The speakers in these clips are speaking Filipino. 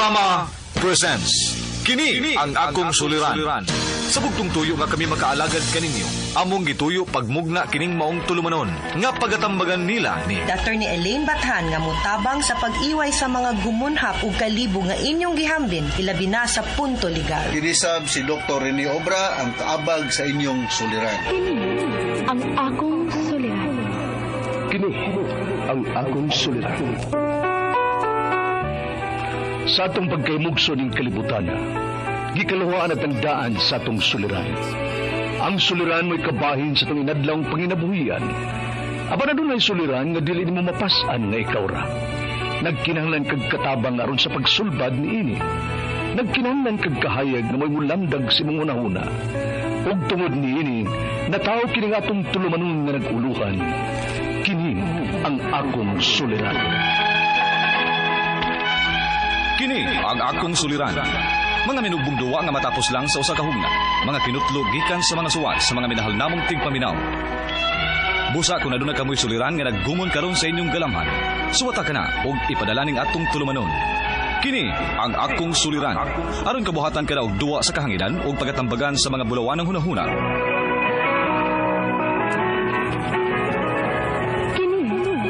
Drama presents Kini ang akong suliran. Sa bugtong tuyo nga kami makaalagad kaninyo. Among gituyo pagmugna kining maong tulumanon nga pagatambagan nila ni Dr. ni Elaine Bathan nga mutabang sa pag-iway sa mga gumunhap ug kalibo nga inyong gihambin ilabi na sa punto legal. Inisab si Dr. Rene Obra ang kaabag sa inyong suliran. Kini ang akong suliran. Kini ang akong suliran. Sa atong pagkaymugso ng kalibutan, gikaluhaan at ang daan sa atong suliran. Ang suliran mo'y kabahin sa itong inadlawng panginabuhian. Aba na doon ay suliran nga dili mo mapasan nga ikaw ra. Nagkinahanglan kag katabang aron sa pagsulbad ni ini. Nagkinahanglan kag kahayag na may mulamdag si mong unahuna. Ug tungod ni ini, nataw kini nga atong tulumanon nga naguluhan. Kini ang akong suliran. Kini ang akong suliran. Mga minubong duwa nga matapos lang sa usa ka hugna. Mga kinutlog gikan sa mga suwat sa mga minahal namong tigpaminaw. Busa kung aduna kamoy suliran nga naggumon karon sa inyong galamhan. Suwata ka na og ipadala ning atong tulumanon. Kini ang akong suliran. Aron kabuhatan ka na og duwa sa kahanginan og pagatambagan sa mga bulawan ng hunahuna. Kini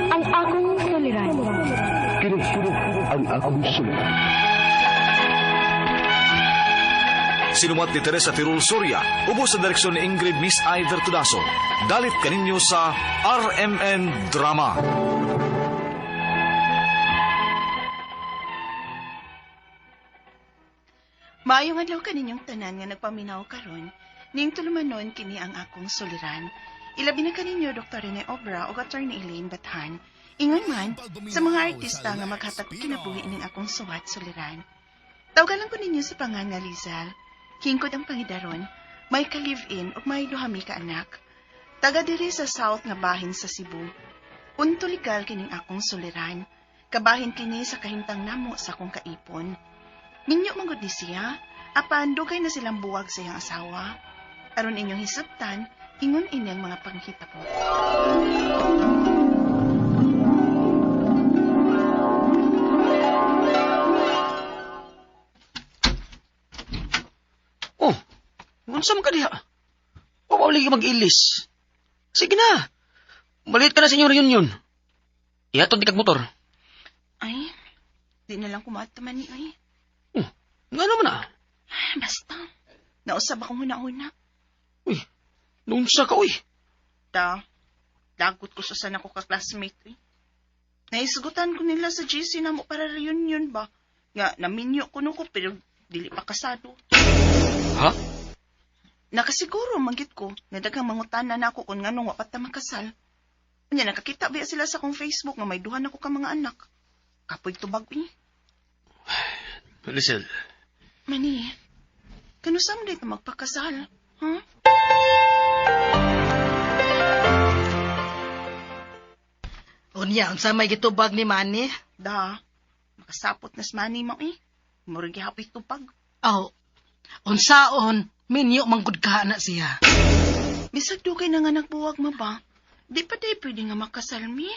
ang akong suliran. Kini ang akong suliran. Sinumat ni Teresa Tirul Soria, ubos sa direksyon ni Ingrid Miss Iver Tudaso. Dalit kaninyo sa RMN Drama. Maayong adlaw kaninyong tanan nga nagpaminaw karon, ning tulumanon kini ang akong suliran. Ilabi na kaninyo Dr. Rene Obra o Attorney Elaine Bathan. Ingon man sa mga artista nga maghatag kinabuhi ning akong suwat suliran. Tawgalan ko ninyo sa pangan nga Lizal. Hingkod ang pangidaron, may ka-live-in o may duhami ka anak. Taga diri sa south nga bahin sa Cebu. Punto legal kining akong suliran. Kabahin kini sa kahimtang namo sa akong kaipon. Minyo manggod ni siya, apan dugay na silang buwag sa iyang asawa. Aron inyong hisabtan, ingon inyang mga panghitabo. Oh, unsa man ka diha? Wawali ka mag-ilis. Sige na. Malit ka na sa inyong reunion. Ihatod di kag motor. Ay, di na lang kumataman ni ay. Oh, nga naman na. Basta, nausab akong huna-huna. Uy, nunsa ka, uy. Dagot ko sa sana ko ka-classmate eh. Naisgutan ko nila sa GC na mo para reunion ba? Nga, naminyo ko no ko pero dili pa kasado. Ha? Nakasiguro manggit ko nga daghang mangutana na ako kung nganong wa pa ta makasal. Unya nakakita ba sila sa akong Facebook nga may duha na ko ka mga anak. Kapoy tubag eh. Listen. Mani, kanusam day ta magpakasal? Huh? Unya, unsa may gitubag ni Manny? Makasapot na Mani mo eh. Murag gihapoy tubag. Aw, unsaon, minyo manggod ka na siya. Bisag dugay na nga nagbuwag mo ba? Di pa day pwede nga makasal mi.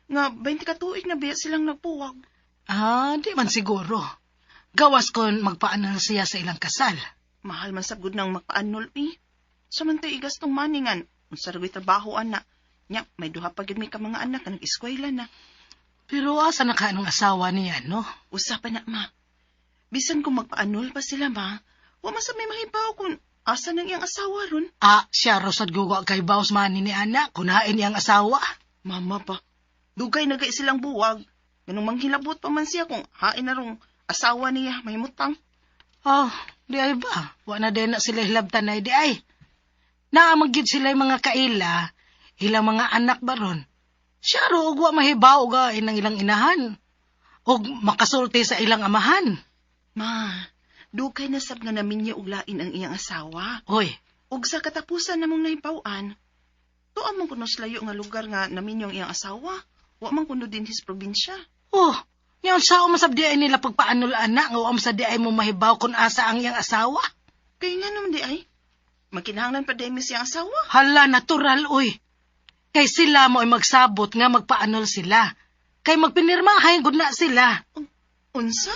Nga 20 ka tuig na biya silang nagbuwag. Di man siguro. Gawas kon magpaanal siya sa ilang kasal. Mahal man sabgud nang magpaanol eh. Samantay igas tong maningan. Unsa ra trabaho ana. Nya, may duha pa gid mi ka mga anak nga nag-eskwela na. Pero asa na ka anong asawa niya, no? Usapan na, ma. Bisan kung magpaanol pa sila, ma, wa man sa may mahibaw kung asa nang iyang asawa ron. Siya rosad gugo kay Baus Manny ni anak, kunain iyang asawa. Mama ba? Dugay na gay silang buwag. Ganong manghilabot pa man siya kung hain na rong asawa niya may mutang. Di ay ba? Wa na din na sila hilabtan na di ay. Naamagyod sila yung mga kaila, ilang mga anak baron. Siya ro, wa mahibaw ga inang ilang inahan. Og makasulti sa ilang amahan. Ma, dugay na sab nga namin niya uglain ang iyang asawa. Hoy, Ug sa katapusan namong nahibawan, tuwa man kuno sa layo nga lugar nga namin yung iyang asawa. Wa man kuno din his probinsya. Yan sao masabdi ay nila pagpaanol anak, nga am sa di ay mo mahibaw kung asa ang iyang asawa. Kaya nga naman di ay. Magkinahanglan pa dahil siyang asawa. Hala, natural, uy. Kay sila mo ay magsabot nga magpaanol sila. Kay magpinirmahay, good na sila. Unsa?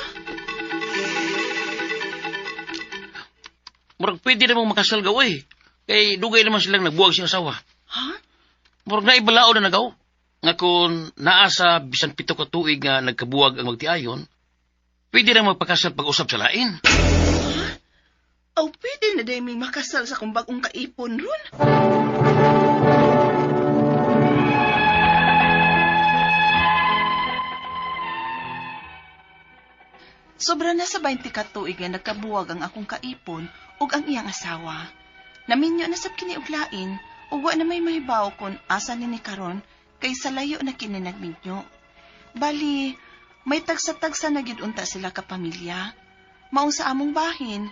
Murag pwede na mong makasal gaw eh. Kay dugay naman silang nagbuwag siyang asawa. Ha? Murag na ibalao na nagaw. Nga kung naa sa bisan 7 ka tuig nga nagkabuwag ang magtiayon, pwede na magpakasal pag-usap sa lain. O pwede na dahil may makasal sa kung bagong kaipon ron. Sobra na sa 20 ka tuig nga nagkabuwag ang akong kaipon ug ang iyang asawa. Naminyo na sab kini og lain ug wa na may mahibaw kon asa ni karon kay sa layo na kini nagminyo. Bali, may tagsa-tagsa na gyud unta sila ka pamilya. Maong sa among bahin,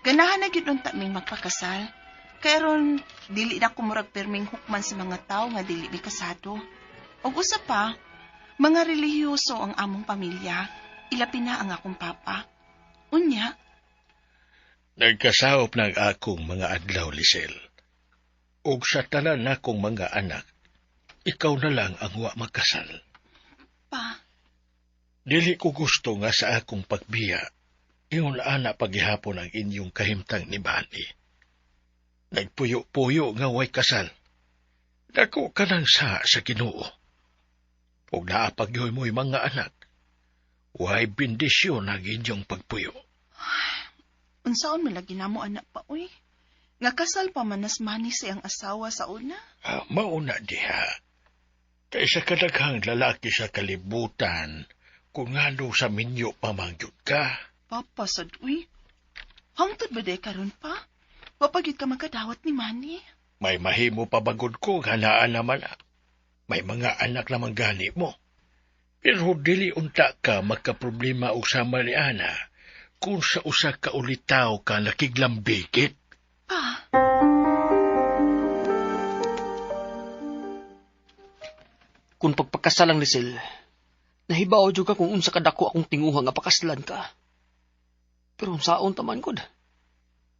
ganahan na gyud unta ming magpakasal. Kay ron dili na kumurag perming hukman sa mga tawo nga dili mi kasado. Ug usa pa, mga relihiyoso ang among pamilya. Ilapin na ang akong papa. Unya, Nagkasaop ng akong mga adlaw, Lisel. Ug sa tanan nakong mga anak, ikaw na lang ang wa magkasal. pa, Dili ko gusto nga sa akong pagbiya, ingon ana paghihapon ang inyong kahimtang ni Bani. Nagpuyo-puyo nga way kasal. Dako ka nang sa Ginoo. Ug naapagyoy mo'y mga anak, way bendisyon ang inyong pagpuyo. unsaon man lagi namo anak pa, uy. Nga kasal pa manas manis siyang asawa sa una. Mauna diha. Kaysa kadaghang lalaki sa kalibutan, kung ngano sa minyo pamangyod ka. Papa, sad, uy. Hangtod ba day karon pa? Wapagid ka magkadawat ni Manny. May mahimo pa bagod ko, hanaan naman. May mga anak naman gani mo. Pero dili unta ka magkaproblema usama ni Ana kung sa usa ka ulitaw ka nakiglambigit. Pa, Kung pagpakasalang Lisel, nahibaw jud ka kung unsa kadako akong tinguha nga pakaslan ka. Pero unsaon taman gud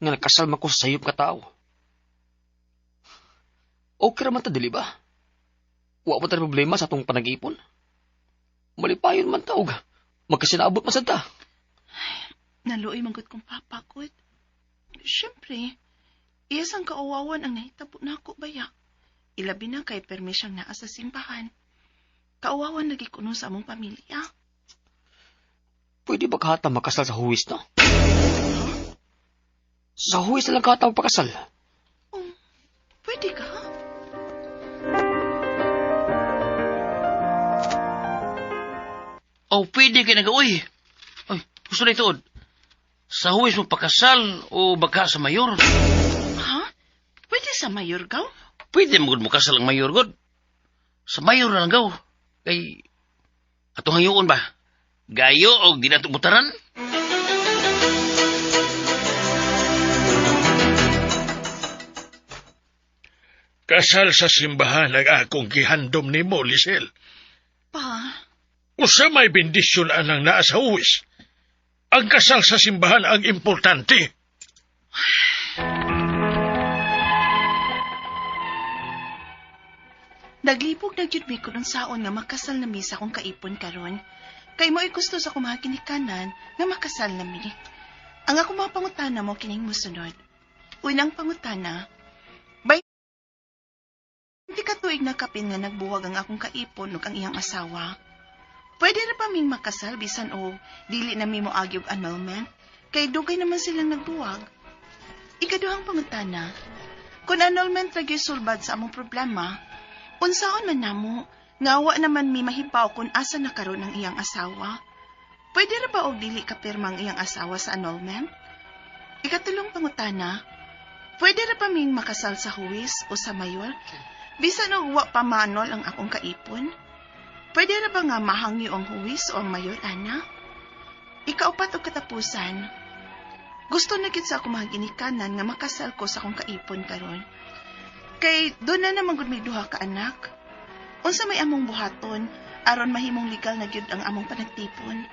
nga nakasal man ko sa sayop ka tao. Okay ra man ta dili ba? Wa man ta problema sa atong panag-ipon. Malipayon man ta og magkasinabot man sad ta. naluoy manggod kong papa ko. Siyempre, iyas ang kauwawan ang nahitabo na ako baya. Ilabi na kay permisyang naa sa simbahan. Kauwawan lagi kuno sa among pamilya. Pwede ba kahata makasal sa huwis na? Sa huwis na lang kahata magpakasal. Pwede ka? Oh, pwede ka nag-uy. Ay, gusto na itood. Sa huwis mo pakasal o baka sa mayor? Ha? Pwede sa mayor gaw? Pwede mo kasal ang mayor god. Sa mayor na lang gaw. Kay, atong hangyuon ba? Gayo o di na tumutaran? Kasal sa simbahan ang akong gihandom ni mo, Lisel. Pa, Usa may bendisyon anang naa sa uwis. Ang kasal sa simbahan ang importante. naglibog na gyud mi kuno saon nga makasal na mi sa akong kaipon karon. Kay mo'y gusto sa akong mga kinikanan nga makasal na mi. Ang ako mga pangutana mo kining musunod. Unang pangutana, hindi ka tuig na kapin nga nagbuwag ang akong kaipon ug ang iyang asawa. Pwede na pa ming makasal bisan o dili na mi mo agyog annulment kay dugay naman silang nagbuwag. Ikaduhang pangutana, kung annulment ra gyud sulbad sa among problema, unsaon man namo nga wa naman mi mahibaw kung asa na karon ang iyang asawa. Pwede ra ba og dili ka pirma ang iyang asawa sa annulment? Ikatulong pangutana, pwede ra pa ming makasal sa huwis o sa mayor bisan og wa pa manol ang akong kaipon? Pwede ra ba nga mahangyo ang huwis o ang mayor, ana? Ikaupat og katapusan, gusto na gid sa akong mga ginikanan nga makasal ko sa akong kaipon karon. Kay doon na naman gud may duha ka anak. Unsa may among buhaton aron mahimong legal na gyud ang among panagtipon.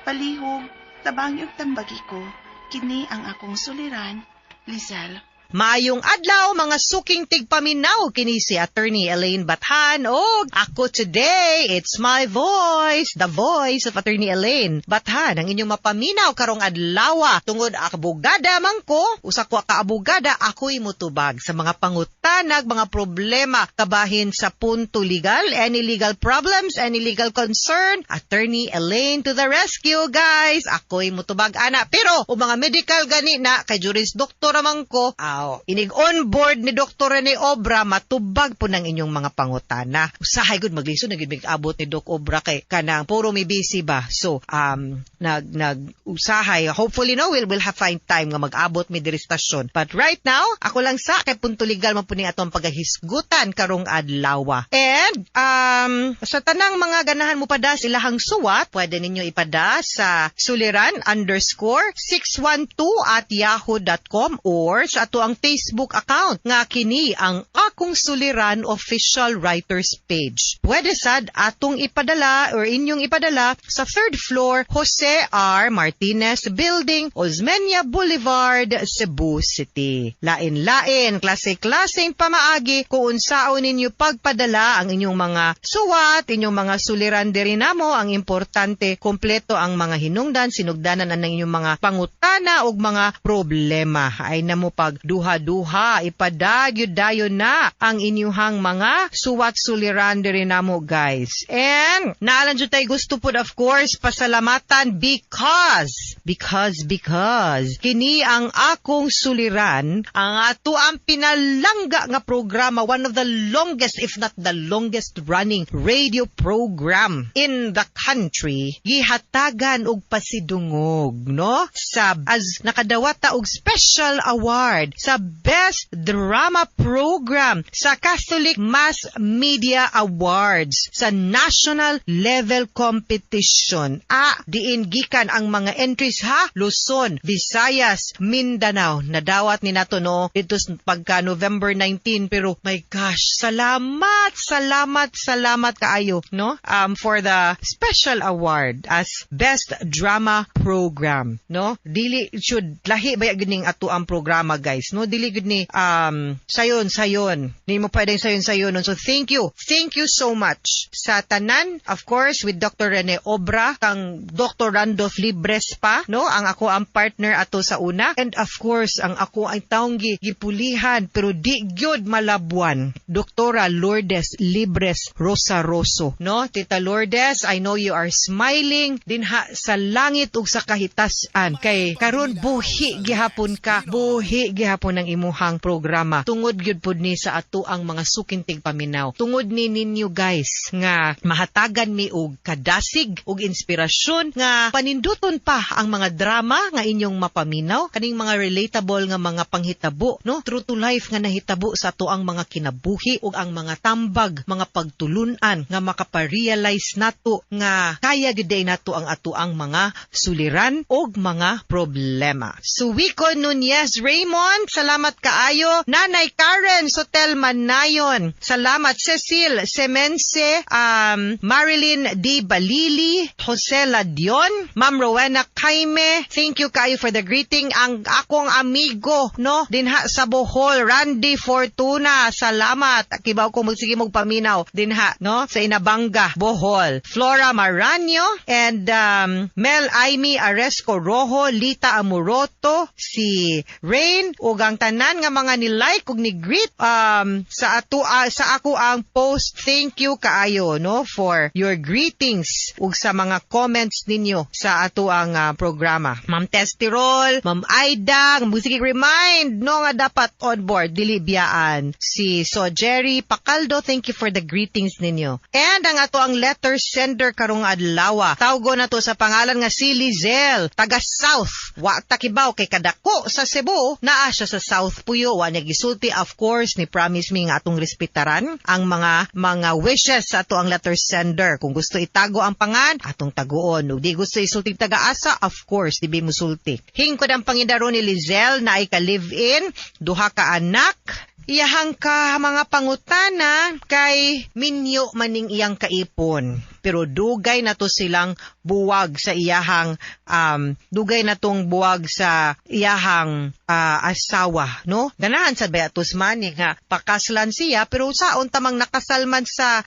Palihog, tabang ug tambagi ko, kini ang akong suliran, Lizelle. Maayong adlaw mga suking tigpaminaw kini si Attorney Elaine Bathan og ako today, it's my voice, the voice of Attorney Elaine Bathan, ang inyong mapaminaw karong adlaw. Tungod abogada man ko, usa ko ka abogada, ako'y mutubag sa mga pangutanag, mga problema kabahin sa punto legal, any legal problems, any legal concern. Attorney Elaine to the rescue, guys. Ako'y mutubag ana. Pero o mga medical gani na kay juris doktor man ko, inig on board ni Dr. Rene Obra, matubag po ng inyong mga pangutana. Usahay gud maglisod nagid abot ni Doc Obra kay kanang puro may busy ba. So usahay. Hopefully we'll have find time nga mag-abot mi diri stasyon. But right now, ako lang sa kay punto legal man po ni atong pagahisgutan karong adlaw. And sa tanang mga ganahan mo pada silahang suwat, pwede ninyo ipada sa suliran_612@yahoo.com or sa ato ang Facebook account nga kini ang Akong Suliran Official Writers Page. Pwede sad atong ipadala or inyong ipadala sa 3rd floor Jose R. Martinez Building, Osmeña Boulevard, Cebu City. Lain-lain, klase-klaseng pamaagi kung unsaon ninyo pagpadala ang inyong mga suwat, inyong mga suliran diri namo. Ang importante, kompleto ang mga hinungdan, sinugdanan ang inyong mga pangutana o mga problema. Ay namo pag duha-duha, ipadagyo-dayo na ang inyuhang mga suwat suliran diri namo, guys. And naalan jud tay gusto pud of course pasalamatan because kini ang Akong Suliran, ang ato ang pinalangga nga programa, one of the longest if not the longest running radio program in the country, gihatagan og pasidungog, no? As nakadawata og special award sa Best Drama Program sa Catholic Mass Media Awards sa national level competition. Diin gikan ang mga entries ha, Luzon, Visayas, Mindanao. Nadawat ni nato no dito pagka November 19, pero my gosh, salamat kaayo, no? For the special award as Best Drama Program, no? Dili should lahi baya gining ato ang programa, guys, no? Dili gud ni sayon ni mo pwedeng sayon so thank you so much sa tanan, of course with Dr. Rene Obra, kang Dr. Randolph Libres pa, no? Ang ako ang partner ato sa una, and of course ang ako ay taong gipulihan pero di gyud malabuan, Doktora Lourdes Libres Rosaroso, no? Tita Lourdes, I know you are smiling dinha sa langit ug sa kahitasan kay karon buhi gihapon ang imuhang programa. Tungod gyud pud ni sa ato ang mga sukintig paminaw. Tungod ni ninyo, guys, nga mahatagan mi og kadasig og inspirasyon nga paninduton pa ang mga drama nga inyong mapaminaw, kaning mga relatable nga mga panghitabo, no? True to life nga nahitabo sa ato ang mga kinabuhi ug ang mga tambag, mga pagtulunan nga makaparealize nato nga kaya gyud nato ang ato ang mga suliran ug mga problema. Suwiko Nunez Raymond, salamat kaayo. Nanay Karen Sotel Manayon, salamat. Cecil Semense, Marilyn D. Balili, Jose Ladion, Ma'am Rowena Kaime, thank you kayo for the greeting. Ang akong amigo, no, dinha sa Bohol, Randy Fortuna, salamat. Kibaw ko magsige mong paminaw dinha, no, sa Inabanga, Bohol. Flora Maranyo and Mel Aimee Aresco Rojo, Lita Amuroto, si Rain ug ang tanan nga mga ni-like ug ni-greet sa ako ang post. Thank you kaayo, no, for your greetings ug sa mga comments ninyo sa ato ang programa. Ma'am Testirol, Ma'am Aida, music remind no nga dapat on board dili biyaan. Si Jerry Pacaldo, thank you for the greetings ninyo. And ang ato ang letter sender karong adlaw, tawgo na to sa pangalan nga si Lizel, taga South. Wa takibaw kay kadako sa Cebu, naa siya sa South Puyo. Wa niya gisulti, of course, ni promise me nga atong respetaran ang mga wishes sa ato ang letter sender. Kung gusto itago ang pangan, atong taguon. Ug di gusto isulti taga-asa, of course, di musulti. Hingkod ang pangidaro ni Lizel na ay ka-live-in, duha ka anak, iyahang ka mga pangutana kay minyo maning iyang kaipon. pero dugay na to silang buwag sa iyahang dugay na tong buwag sa iyahang asawa, no? Ganahan sa Beatus Manny nga pakaslan siya pero saon tamang nakasalman sa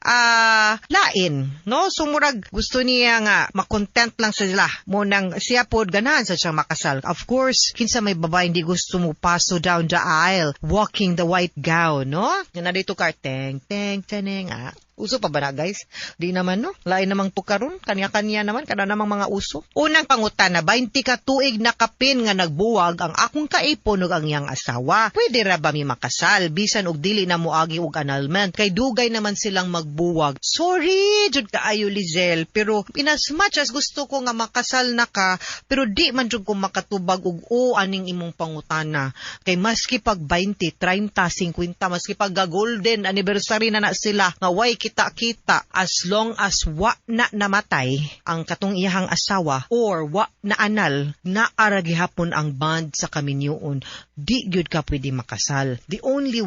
lain, no? Sumurag gusto niya nga makontent lang sila mo nang siya pod ganahan sa siyang makasal. Of course, kinsa may babae hindi gusto mo paso down the aisle walking the white gown, no? Nga na dito teng teneng Uso pa ba na, guys? Di naman, no? Lain namang tukaron. Kanya-kanya naman. Kana namang mga uso. Unang pangutana, 20 ka tuig na kapin nga nagbuwag ang akong kaipon ug ang iyang asawa. Pwede ra ba mi makasal? Bisan og dili na moagi og annulment. Kay dugay naman silang magbuwag. Sorry, jud kaayo Lizel. Pero in as much as gusto ko nga makasal na ka, pero di man jud ko makatubag og aning imong pangutana. Kay maski pag 20, 30, 50, maski pag golden anniversary na sila, nga way kita-kita as long as wa na namatay ang katong iyahang asawa or wa na anal na aragihapon ang bond sa kaminyoon, di gyud ka pwede makasal. The only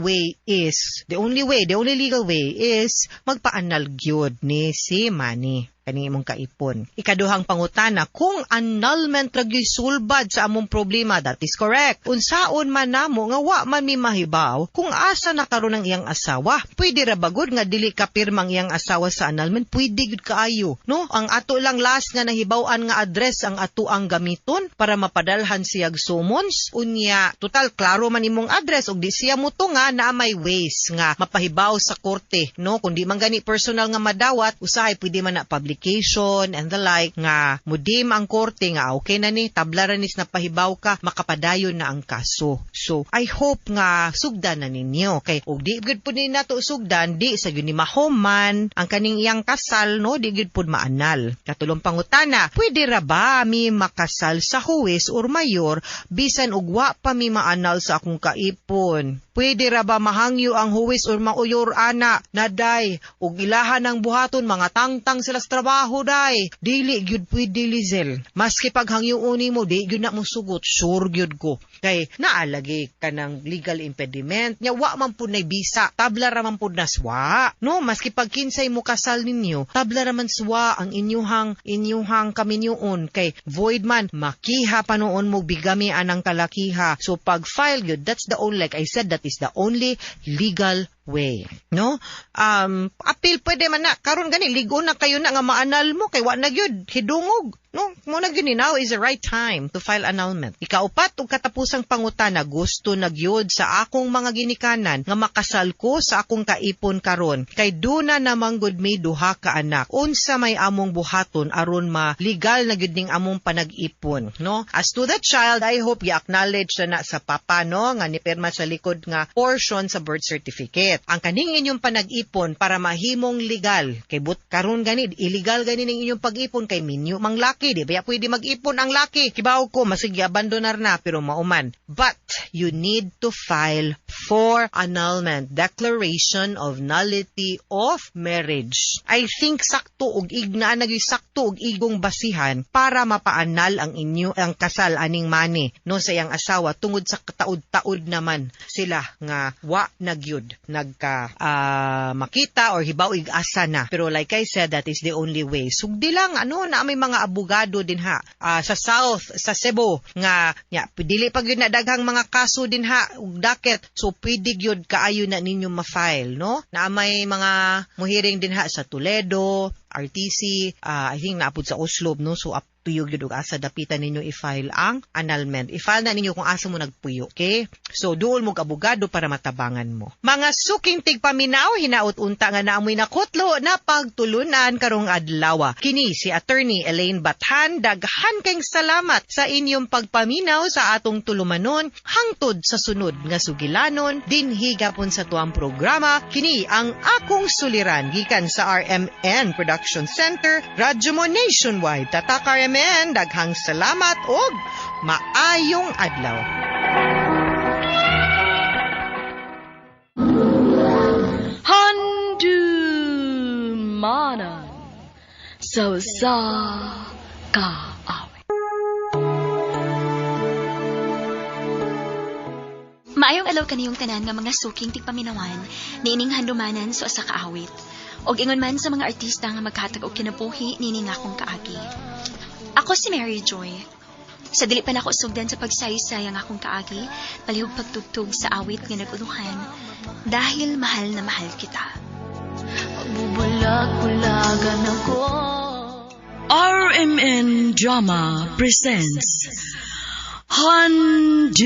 legal way is magpaanal gyud ni si Manny kani imong kaipon. Ikaduhang pangutana, kung annulment ra gyud sulbad sa among problema, that is correct. Unsaon man namo nga wa man mi mahibaw kung asa na karon ang iyang asawa. Pwede ra bagod nga dili ka pirmang iyang asawa sa annulment, pwede gyud kaayo, no? Ang ato lang last nga nahibaw-an nga address ang ato ang gamiton para mapadalhan siyag summons. Unya, total klaro man imong address ug di siya muto nga na may ways nga mapahibaw sa korte, no? Kundi man gani personal nga madawat, usahay pwede man na public and the like nga mudim ang korte nga okay na ni tablaranis na pahibaw ka makapadayon na ang kaso. So I hope nga sugdan na ninyo kay og di gud pud ni nato sugdan di sa gyud ni mahoman ang kaning iyang kasal, no? Di gud pud maanal. Katulong pangutana, pwede ra ba mi makasal sa huwes or mayor bisan og wa pa mi maanal sa akong kaipon? Pwede ra ba mahangyo ang huwes or mauyor ana naday og ilahan ng buhaton mga tangtang sila sa trabaho day? Dili gyud pwede Lizel. Maski paghangyoon nimo di gyud na mo sugot, sure gyud ko. Kay naalagi ka ng legal impediment nya wa man pud nay bisa, tabla ra man pud naswa. No, maski pag kinsay mo kasal ninyo, tabla ra man swa ang inyuhang kaminyoon kay void man makiha pa noon mo bigami anang kalakiha. So pag file gyud, that's the only, like I said, that is the only legal way, no? Appeal pwede man na karon gani ligo na kayo na nga maanal mo kay wa na gyud hidungog, no? Mo na gyud ni now is the right time to file annulment. Ikaupat ug katapusang pangutana, gusto na gyud sa akong mga ginikanan nga makasal ko sa akong kaipon karon kay duna namang gud may duha ka anak. Unsa may among buhaton aron ma legal na gyud ning among panag-ipon, no? As to the child, I hope i-acknowledge na sa papa, no, nga nipirma sa likod nga portion sa birth certificate ang kaning inyong panag-ipon para mahimong legal. Kay but karon gani illegal gani ning inyong pag-ipon kay minyo mang laki, di ba pwede mag-ipon ang laki. Kibaw ko masigi abandonar na pero mauman. But you need to file for annulment, declaration of nullity of marriage. I think sakto og igna nagyoy sakto og igong basihan para mapaanal ang inyo ang kasal aning Manny, no, sa iyang asawa tungod sa kataud-taud naman sila nga wa nagyud makita or hibaw ig-asa na. Pero like I said, that is the only way. Sugdi lang na may mga abogado din ha sa South, sa Cebu nga dili pag yun na daghang mga kaso din ha ug daket, so pwede gyud kaayo na ninyo ma-file, no? Na may mga muhiring din ha sa Toledo, RTC, I think naapod sa Oslo, no? So up to you gyud ug asa dapitan ninyo i-file ang annulment. I-file na ninyo kung asa mo nagpuyo, okay? So duol mo abogado para matabangan mo. Mga suking tigpaminaw, hinaut unta nga naamoy nakutlo na pagtulunan karong adlaw. Kini si Attorney Elaine Bathan, daghan kayong salamat sa inyong pagpaminaw sa atong tulumanon hangtod sa sunod nga sugilanon dinhi gapon sa tuang programa. Kini ang akong suliran gikan sa RMN Production Center, Radyo Mo Nationwide. Tatak RMN, daghang salamat og maayong adlaw. Handumanan so sa kaawit. Maayong alaw kaniyong tanan nga mga suking tigpaminawan niining handumanan so sa kaawit. Og ingon man sa mga artista nga maghatag og kinabuhi nini nga akong kaagi. Ako si Mary Joy. Sa dili pa nako sugdan sa pagsaysay ang akong kaagi, palihog pagtugtog sa awit nga nag-unuhan dahil mahal na mahal kita. Bubulag-bulagan ako. RMN Drama presents Handumanan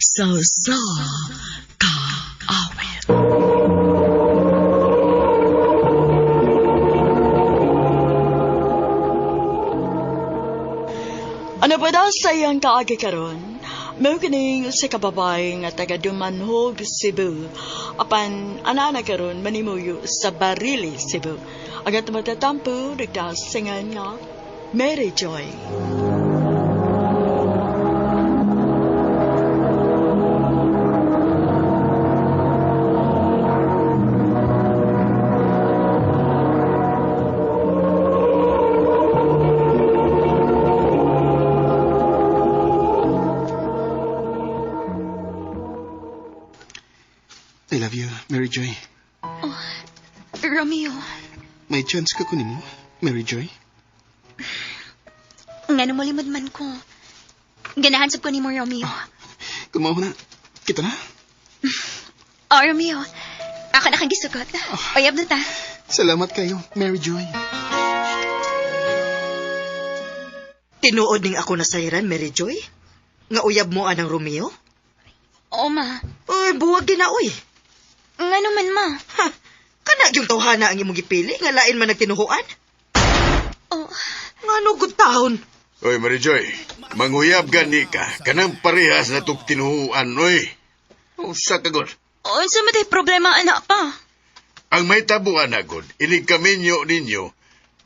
Sa Kaawit. Ano ba daw sa iyang kaagi karon? May kining sa kababay nga taga Dumanhog, Cebu. Apan anana karon manimuyo sa Barili, Cebu. Agat matatampo nagdasingan nga Mary Joy. I love you, Mary Joy. Romeo, May chance ka kunin mo, Mary Joy. ngano mo limod man ko. Ganahan sab ko ni mo, Romeo. Kumaw na. Kita na. Romeo, ako na kang gisugot. Oyab na ta. Salamat kayo, Mary Joy. Tinuod ning ako na sayran, Mary Joy? Nga uyab mo anang Romeo? Oo, ma. Uy, buwag din na, uy. Ngano man, ma. Ha, kana yung tawhana ang imong gipili, nga lain man nagtinuhuan? Oh. Nga nugod taon. Oy, Marijoy, manguyab gani ka. Kanang parehas na itong tinuhuan, oy. Usa ka god. Unsa man tay problema, anak pa? Ang may tabuan na god, inig kaminyo ninyo,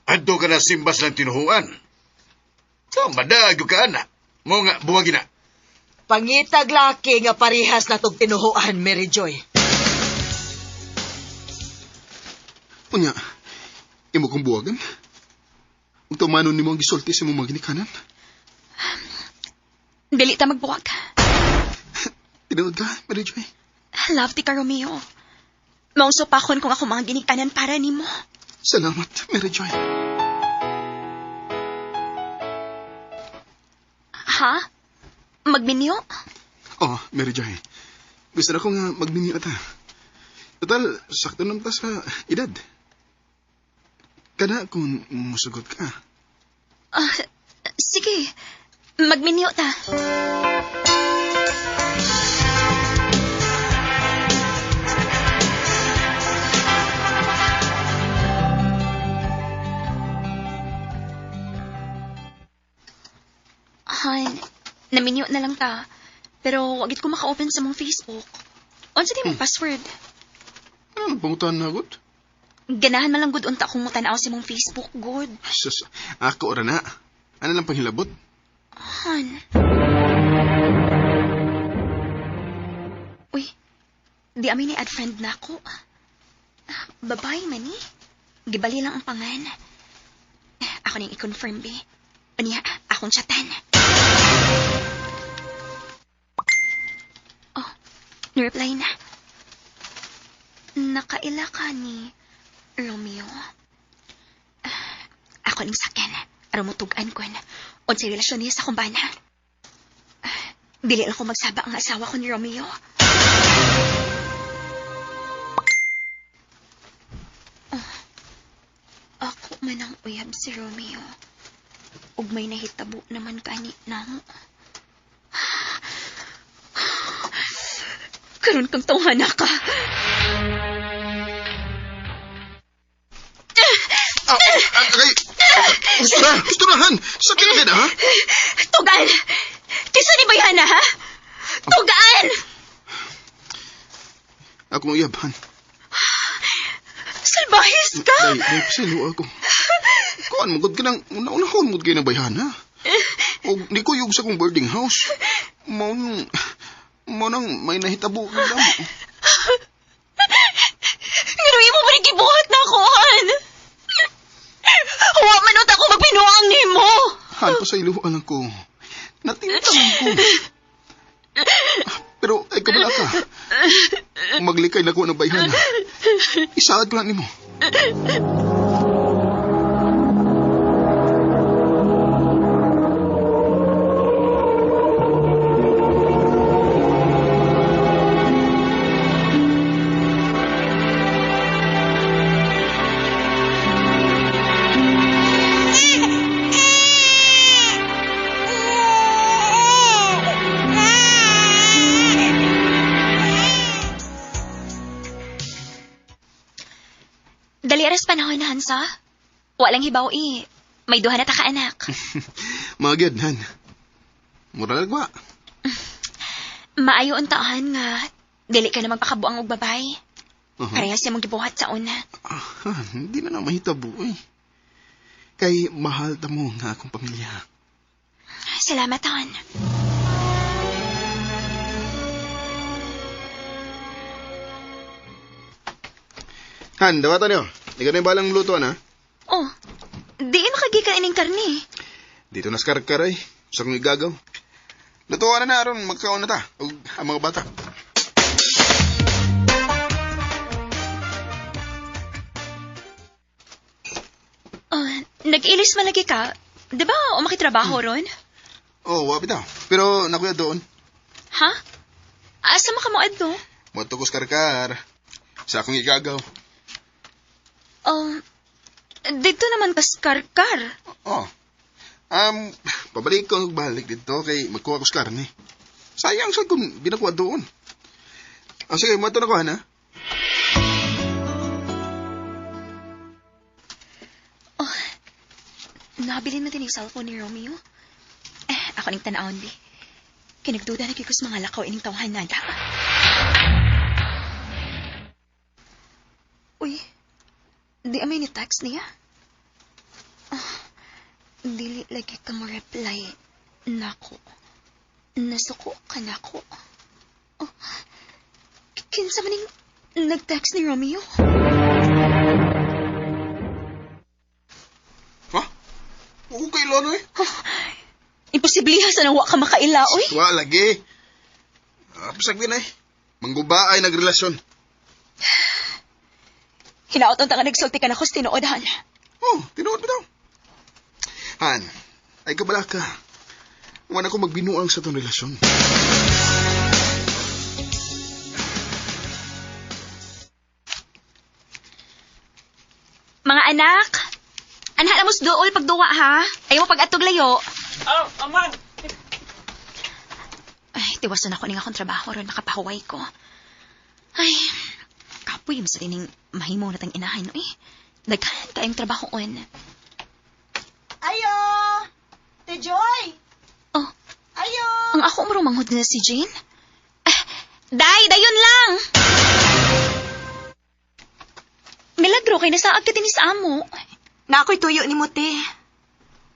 adto ka na simbas ng tinuhuan. So, madagyo ka, anak. Mo nga, buwagi na. Pangitag laki nga parehas na tong tinuhuan, Mary Joy. Unya, imo kong buwagan? Ug tumanon nimo ang gisulti sa imong mga ginikanan? Dili ta magbuwag. Tinuod ka, Mary Joy. Love ti ka, Romeo. Mausupakon kung ako mga ginikanan para nimo. Salamat, Mary Joy. Ha? Magminyo? Oh, Mary Joy. Gusto na ko nga magninyo ta. Total, sakto naman ta sa edad. Kana kung musugot ka. Sige. Magminyo ta. Han, naminyo na lang ta. Pero wagit ko maka-open sa mong Facebook. Unsa di mong password? Ano pangutan na, good? Ganahan man lang good unta kung mutanaw sa mong Facebook, good. Sus, ako ora na. Ano lang panghilabot? Han. Uy, di amin ni add friend na ako. Babae man ni. Gibali lang ang pangan. Ako nang i-confirm, be. Unya, akong chatan. Oh, ni-reply na. Nakaila ka ni Romeo. Ako ning sakyan. Rumutugan ko na. Unsay relasyon niya sa kumbana. Dili lang ko magsaba ang asawa ko ni Romeo. Oh, ako man ang uyab si Romeo. Ug may nahitabo naman kani namo. Karon kang tawhana ka. Gusto na, Han! Sakit na, ha? Tugan! Kisa ni Bayana, ha? Tugan! Ako uyab, Han. Salbahis ka! Day, pasilo ako. Kuan mo, ka nang una-unahon mo kayo ng bayhana. O di ko yung sa kong boarding house. Mo nang may nahitabo ka lang. Ngayon mo ba nagibuhat na ako, Han? Huwag manot ako magpinuang ni mo! Han, pasaylo alang ko. Natintang ko. Pero ay kabala ka. Maglikay na ko ng bayhana. Isaad ko lang nimo. Dali aras panahon, Hansa. Walang hibaw may duha na ta ka anak. Mga gyud, Han. Mura lang ba? Maayo untaan nga dili ka na magpakabuang og babay. Parehas siya mong gibuhat sa una. Hindi na mahitabo eh. Kay mahal ta mo nga akong pamilya. Salamat, Han. Han, dawatan niyo. Ikaw na yung balang lutuan, ha? Oh, di makagikan ining karni. Dito na skarkar ay. Sa kong igagaw. Lutuan na aron, magkaon na ta. O ang mga bata. Oh, nag-ilis man lagi ka. Di ba o makitrabaho ron? Oh, wapit daw. Pero nakuya doon. Ha? Asa makamuad no? Moto ko skarkar. Sa akong igagaw. Oh, dito naman ka skarkar. Oh. Pabalik ko balik dito kay magkuha ko sa karne. Sayang sa kung binakuha doon. Sige, mato na ko, ha? Oh, nabilin mo din yung cellphone ni Romeo? Ako ning tanawon di. Kinagduda na kikos mga lakaw ining tawhan nada. Uy, di amay ni text niya? Dili lagi ka mo reply. Nako. Nasuko ka nako. Oh, kinsa maning nag-text ni Romeo? Ha? Oo kay Lono eh. Imposibliha sa nang wa ka makaila, oy. Wa lagi. Pasagbi na eh. Mangguba ay nagrelasyon. Hinaot ang nga nagsulti ka na ko sa tinuodhan. Oh, tinuod mo daw. Han, ay kabala ka. Wala ko magbinuang sa itong relasyon. Mga anak, anha na mos dool pagduwa ha. Ayaw mo pag-atog layo. Oh, amang! Ay, tiwasan ako ning akong trabaho ron makapahuway ko. Ay, kapoy mo sa tining mahimo na tang inahan no eh. Daghan kayong trabahoon. Ayo! Te Joy! Oh, Ayo! ang ako marumanghod na si Jane? Dayon lang! Milagro kay nasaag ka tinis amo. Na ako'y tuyo ni mo, te.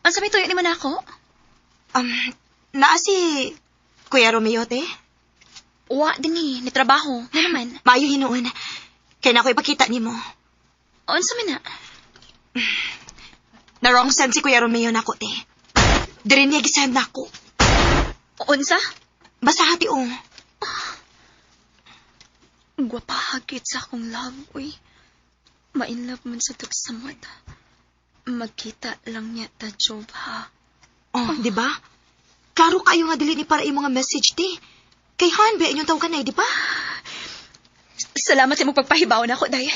Ang sabi tuyo ni man ako? Naa si Kuya Romeo, te. Wa din ni trabaho. Na naman. Maayo hinuon. Kaya na ako'y ipakita ni mo. On sa mina? Na wrong sense si Kuya Romeo na ako, te. Diri niya gisahan na ako. Unsa? Basta hati, oh. Gwapahagit sa akong love, uy. Ma-inlove man sa tugsamot. Magkita lang niya ta job, ha? Oh, di ba? Klaro kayo nga dili ni para imo nga message, te. Kay Han, ba inyong tawag ka na, di ba? Salamat sa mong pagpahibaw na ako, day.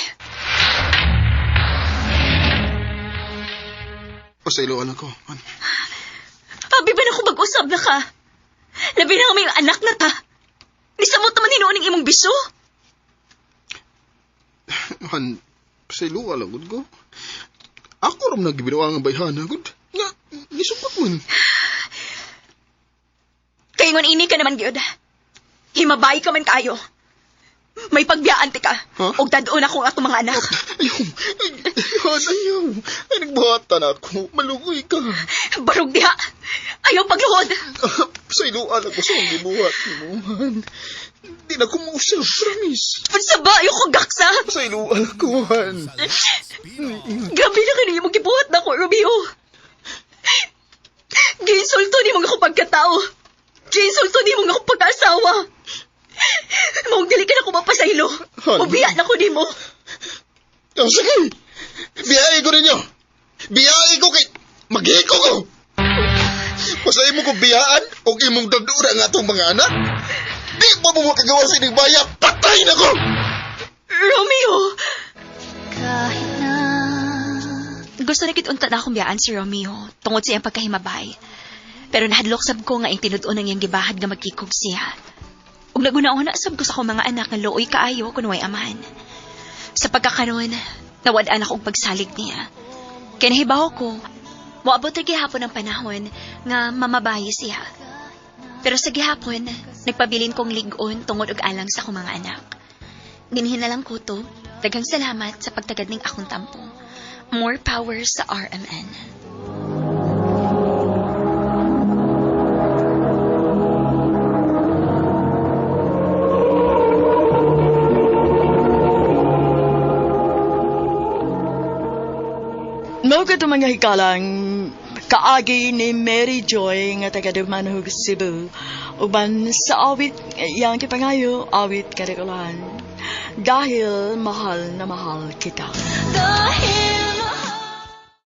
Pasailuan ako, Han. Abi ba na ako mag-usab na ka? Labi na nga may anak na ta. Nisamot naman hinuon ng imong biso. Han, pasailuan lang, good ko. Ako ram nagbinuang ang bayhana, good. Nga, nisupot mo. Kaingon ini ka naman, Gyud. Himabay ka man kayo. May pagbiaan ti ka. Huh? Og dadoon ako atong mga anak. Ayaw. Ay, nagbuhatan ako. Malugoy ka. Barog diha. Ayaw pagluhod. Pasailuan ako sa mga gibuhat mo, Han. Di na kumusap, promise. Pansa ba? Ayaw ko gaksa. Pasailuan ako, Han. Gabi na kanina yung gibuhat na ko, Romeo. Ginsulto ni mga akong pagkatao. Ginsulto ni mga akong pag-asawa. Mong dili ka na ko mapasaylo. Ubiya na ko ni mo. Oh, sige. Biyahe ko ninyo. Biyahe ko kay... Maghiko ko. Pasay mo ko biyaan o imong dadura nga itong mga anak. Di pa mo makagawa sa inyong baya. Patay na ko. Romeo! Gusto na kitunta na akong biyaan si Romeo tungod sa iyang pagkahimabay. Pero nahadlok sab ko nga yung tinud-on ang iyang gibahad nga magkikog siya. Ug naguna-una sab ko sa akong mga anak nga looy kaayo kunway amahan. Sa pagkakaroon, nawadaan ako og pagsalig niya. Kaya nahibaw ko, moabot na gihapon ang panahon nga mamabayi siya. Pero sa gihapon, nagpabilin kong ligon tungod og alang sa akong mga anak. Dinhin na lang ko to, daghang salamat sa pagtagad ning akong tampo. More power sa RMN. No ka mga hikalang kaagi ni Mary Joy nga taga Dumanhog, Cebu. Uban sa awit yang kipangayo, awit karikulan. Dahil mahal na mahal kita. Dahil